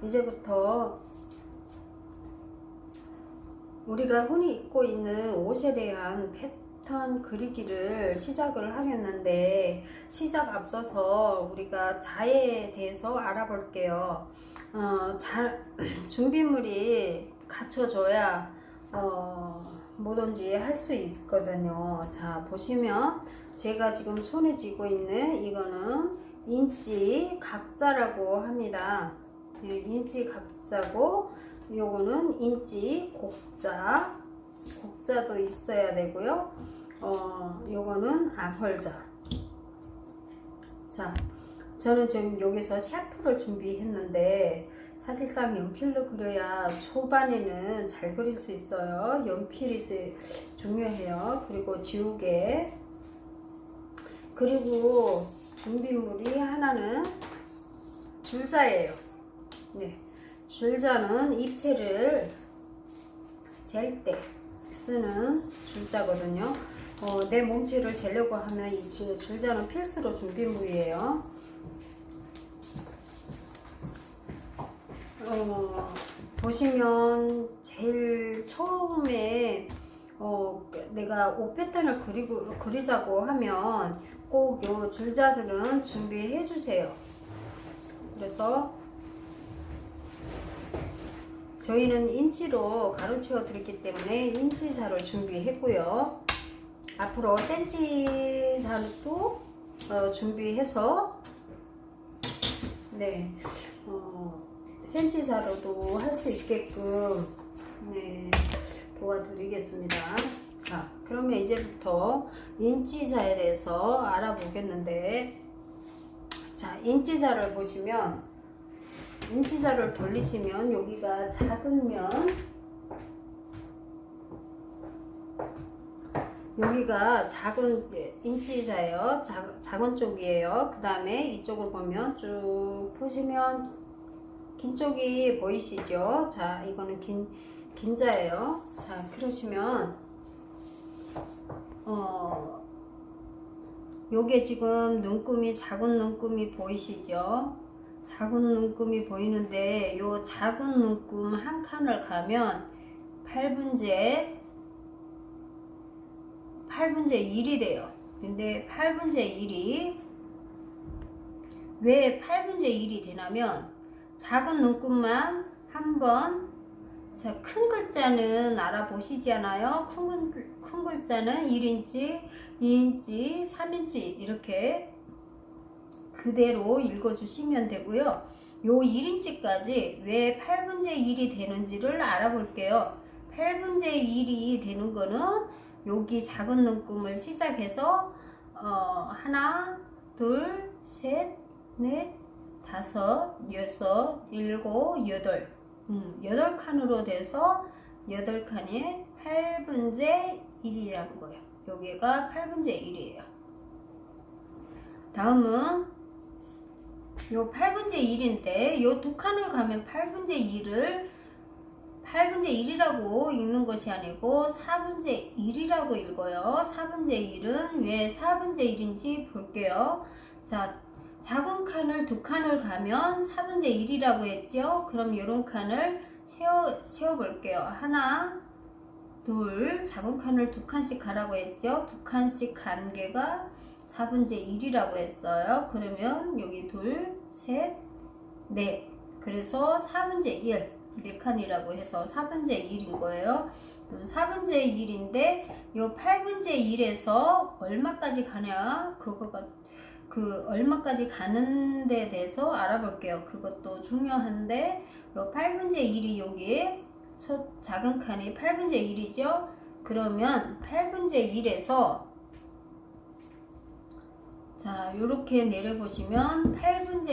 이제부터 우리가 흔히 입고 있는 옷에 대한 패턴 그리기를 시작을 하겠는데, 시작 앞서서 우리가 자에 대해서 알아볼게요. 준비물이 갖춰져야 뭐든지 할 수 있거든요. 자, 보시면 제가 지금 손에 쥐고 있는 이거는 인치 각자라고 합니다. 네, 인치 각자고, 요거는 인치 곡자도 있어야 되고요. 요거는 암홀자. 자, 저는 지금 여기서 샤프를 준비했는데, 사실상 연필로 그려야 초반에는 잘 그릴 수 있어요. 연필이 중요해요. 그리고 지우개. 그리고 준비물이 하나는 줄자예요. 네, 줄자는 입체를 잴 때 쓰는 줄자거든요. 내 몸체를 재려고 하면 이 줄자는 필수로 준비물이에요. 보시면 제일 처음에 내가 옷 패턴을 그리자고 하면 꼭 요 줄자들은 준비해 주세요. 그래서 저희는 인치로 가로채어 드렸기 때문에 인치자를 준비했고요. 앞으로 센치자도 준비해서, 네, 센치자로도 할 수 있게끔, 네, 도와드리겠습니다. 자, 그러면 이제부터 인치자에 대해서 알아보겠는데, 자, 인치자를 보시면, 인치자를 돌리시면 여기가 작으면 여기가 작은 인치자예요. 작은 쪽이에요. 그 다음에 이쪽을 보면 쭉 보시면 긴 쪽이 보이시죠? 자, 이거는 긴 자예요. 자, 그러시면 요게 지금 눈금이, 작은 눈금이 보이시죠? 작은 눈금이 보이는데, 요 작은 눈금 한 칸을 가면 8분의 1이 돼요. 근데 8분의 1이 왜 8분의 1이 되냐면, 작은 눈금만 한번, 자, 큰 글자는 알아보시잖아요. 큰 글자는 1인치, 2인치, 3인치 이렇게 그대로 읽어주시면 되고요. 요 1인치까지 왜 8분의 1이 되는지를 알아볼게요. 8분의 1이 되는 거는 여기 작은 눈금을 시작해서 하나, 둘, 셋, 넷, 다섯, 여섯, 일곱, 여덟, 8칸으로 돼서 8칸에 8분의 1이라는 거예요. 여기가 8분의 1이에요. 다음은 요 8분의 1인데, 요 두 칸을 가면 8분의 1이라고 읽는 것이 아니고 4분의 1이라고 읽어요. 4분의 1은 왜 4분의 1인지 볼게요. 자, 작은 칸을 두 칸을 가면 4분의 1이라고 했죠. 그럼 요런 칸을 세워 볼게요. 하나, 둘, 작은 칸을 두 칸씩 가라고 했죠. 두 칸씩 간 개가 4분의 1이라고 했어요. 그러면 여기 둘, 셋, 넷. 그래서 4분의 1, 4칸이라고 해서 4분의 1인 거예요. 그럼 4분의 1인데, 요 8분의 1에서 얼마까지 가냐? 얼마까지 가는 데 대해서 알아볼게요. 그것도 중요한데, 요 8분의 1이 여기에 첫 작은 칸이 8분의 1이죠. 그러면 8분의 1에서, 자, 요렇게 내려보시면 8분의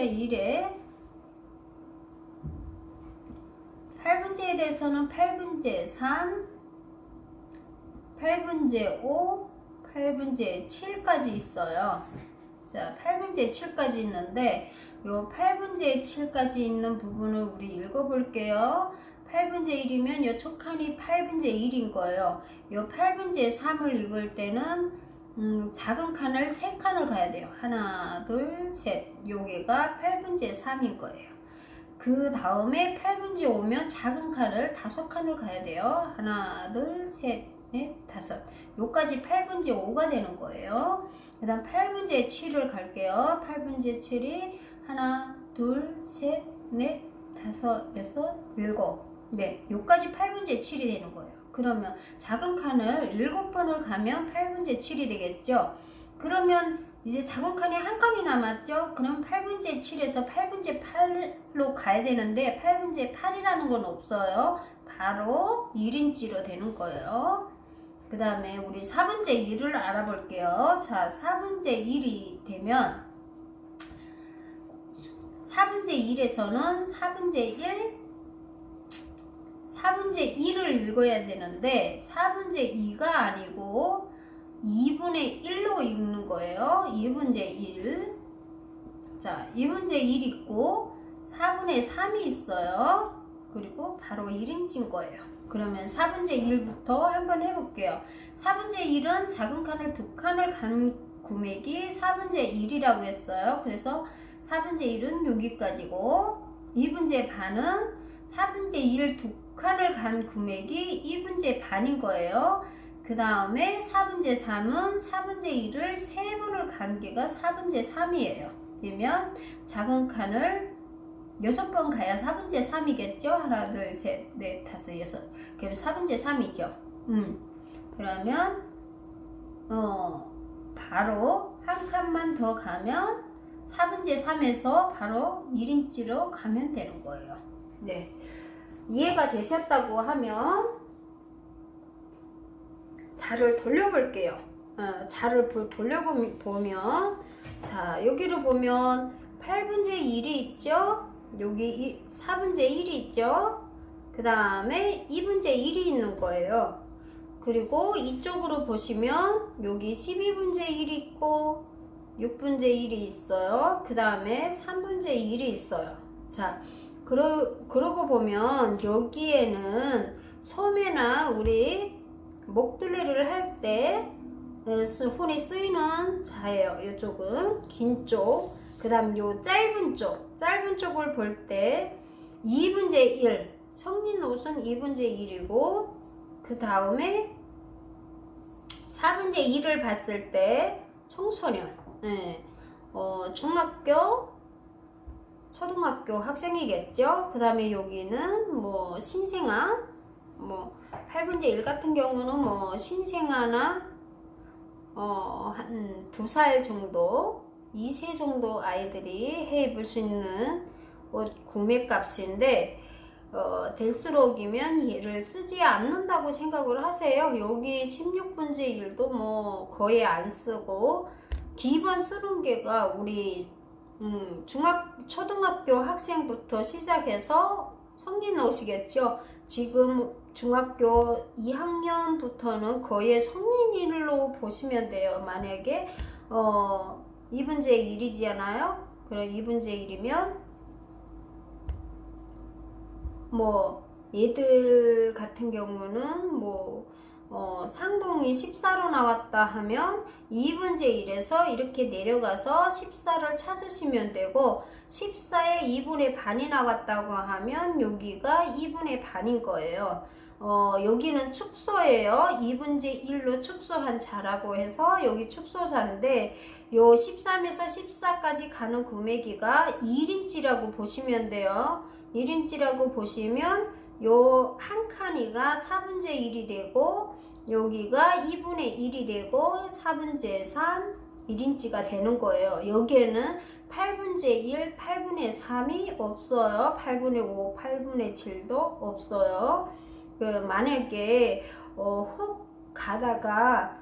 1에서는 8분의 3, 8분의 5, 8분의 7까지 있어요. 자, 8분의 7까지 있는데, 요 8분의 7까지 있는 부분을 우리 읽어볼게요. 8분의 1이면 요 촉칸이 8분의 1인 거예요. 요 8분의 3을 읽을 때는 작은 칸을 3칸을 가야 돼요. 하나, 둘, 셋. 요게가 8분의 3인 거예요. 그 다음에 8분지 5면 작은 칸을 5칸을 가야 돼요. 하나, 둘, 셋, 넷, 다섯. 요까지 8분지 5가 되는 거예요. 그 다음 8분지 7을 갈게요. 8분지 7이 하나, 둘, 셋, 넷, 다섯, 여섯, 일곱. 네, 요까지 8분지 7이 되는 거예요. 그러면 작은 칸을 7번을 가면 8분지 7이 되겠죠. 그러면 이제 작은 칸이 한 칸이 남았죠. 그럼 8분지 7에서 8분지 8로 가야 되는데 8분지 8이라는 건 없어요. 바로 1인치로 되는 거예요. 그 다음에 우리 4분의 1을 알아볼게요. 자, 4분의 1이 되면 4분의 1에서는 4분의 1을 읽어야 되는데 4분의 2가 아니고 2분의 1로 읽는 거예요. 2분의 1. 자, 2분의 1 있고 4분의 3이 있어요. 그리고 바로 1인치인 거예요. 그러면 4분의 1부터 한번 해볼게요. 4분의 1은 작은 칸을 2칸을 간 구맥이 4분의 1이라고 했어요. 그래서 4분의 1은 여기까지고 2분의 반은 4분의 1 2칸을 간 구맥이 2분의 반인 거예요. 그 다음에 4분의 3은 4분의 1을 3번을 간 게가 4분의 3이에요. 그러면 작은 칸을 6번 가야 4분의 3이겠죠? 하나, 둘, 셋, 넷, 다섯, 여섯. 그럼 4분의 3이죠. 그러면 바로 한 칸만 더 가면 4분의 3에서 바로 1인치로 가면 되는 거예요. 네, 이해가 되셨다고 하면 자를 돌려볼게요. 자를 돌려보면 자, 여기로 보면 8분의 1이 있죠? 여기 4분의 1이 있죠? 그 다음에 2분의 1이 있는 거예요. 그리고 이쪽으로 보시면 여기 12분의 1이 있고 6분의 1이 있어요. 그 다음에 3분의 1이 있어요. 자, 그러고 보면 여기에는 소매나 우리 목둘레를 할 때 흔히 쓰이는 자예요. 이쪽은 긴 쪽, 그 다음 요 짧은 쪽을 볼 때 2분의 1, 성인 옷은 2분의 1이고 그 다음에 4분의 1을 봤을 때 청소년, 중학교, 초등학교 학생이겠죠. 그 다음에 여기는 뭐 신생아, 뭐 8분의 1 같은 경우는 뭐 신생아나 한 2살 정도, 2세 정도 아이들이 해 입을 수 있는 옷 구매 값인데 될수록이면 얘를 쓰지 않는다고 생각을 하세요. 여기 16분의 1도 뭐 거의 안 쓰고 기본 쓰는 게가 우리 초등학교 학생부터 시작해서 성인 옷이겠죠. 지금 중학교 2학년부터는 거의 성인일로 보시면 돼요. 만약에 2분의 1이잖아요. 그럼 2분의 1이면 뭐 얘들 같은 경우는 뭐 상동이 14로 나왔다 하면 2분의 1에서 이렇게 내려가서 14를 찾으시면 되고 14에 2분의 반이 나왔다고 하면 여기가 2분의 반인 거예요. 여기는 축소예요. 2분의 1로 축소한 자라고 해서 여기 축소자인데 요 13에서 14까지 가는 구매기가 1인치라고 보시면 돼요. 1인치라고 보시면 요 한 칸이가 4분의 1이 되고 여기가 2분의 1이 되고 4분의 3 1인치가 되는 거예요. 여기에는 8분의 1, 8분의 3이 없어요. 8분의 5, 8분의 7도 없어요. 만약에 혹 가다가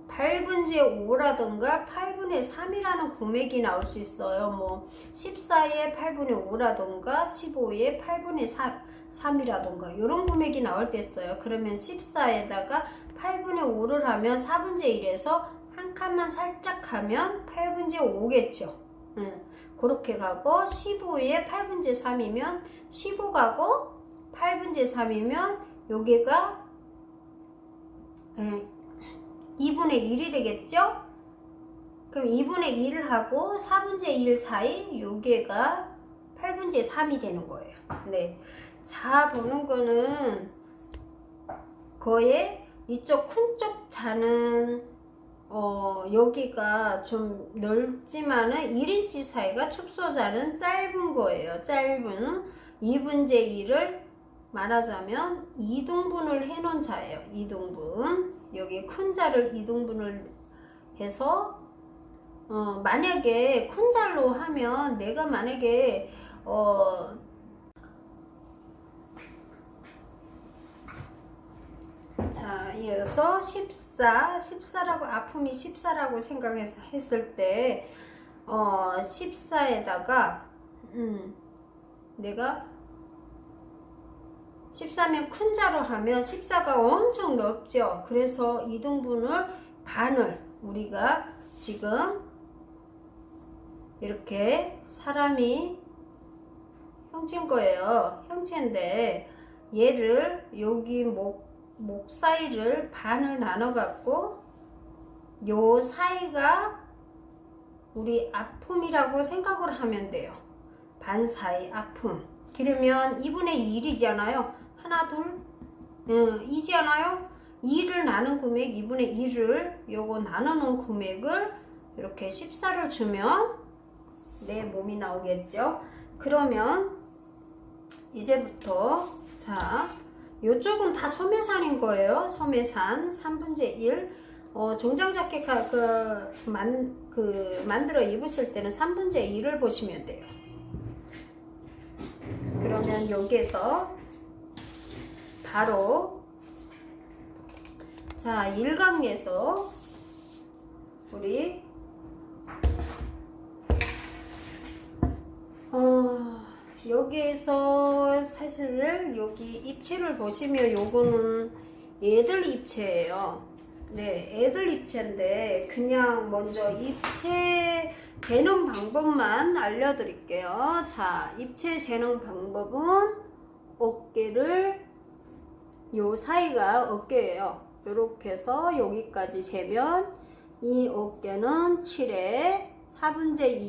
8분의 5라던가 8분의 3이라는 구맥이 나올 수 있어요. 뭐 14에 8분의 5라던가 15에 8분의 3이라던가 이런 구맥이 나올 때 있어요. 그러면 14에다가 8분의 5를 하면 4분의 1에서 한 칸만 살짝 가면 8분의 5겠죠. 그렇게 가고 15에 8분의 3이면 15 가고 8분의 3이면 여기가 2분의 1이 되겠죠? 그럼 2분의 1하고 4분의 1 사이 요게가 8분의 3이 되는 거예요. 네. 자, 보는 거는 거의 이쪽 큰 쪽 자는 여기가 좀 넓지만은 1인치 사이가 축소자는 짧은 거예요. 짧은 2분의 1을 말하자면 2등분을 해 놓은 자예요. 2등분. 여기 큰 자를 2등분을 해서 만약에 큰 자로 하면 내가 만약에 자, 이어서 14라고 아픔이 14라고 생각해서 했을 때 14에다가 내가 14면 큰 자로 하면 14가 엄청 넓죠. 그래서 2등분을 반을 우리가 지금 이렇게 사람이 형체인 거예요. 형체인데 얘를 여기 목 사이를 반을 나눠 갖고 요 사이가 우리 아픔이라고 생각을 하면 돼요. 반 사이 아픔. 그러면 2분의 1이잖아요. 하나 둘 2잖아요. 2를 나눈 금액 2분의 1을 요거 나눠 놓은 금액을 이렇게 14를 주면 내 몸이 나오겠죠. 그러면 이제부터 자 요쪽은 다 소매산인 거예요. 소매산 3분의 1 정장 자켓 만들어 입으실 때는 3분의 1을 보시면 돼요. 그러면 여기에서 바로 자 일강에서 우리 여기에서 사실 여기 입체를 보시면 요거는 애들 입체예요. 네, 애들 입체인데 그냥 먼저 입체 재는 방법만 알려드릴게요. 자, 입체 재는 방법은 어깨를 요 사이가 어깨예요. 요렇게 해서 여기까지 재면 이 어깨는 7에 4분의 2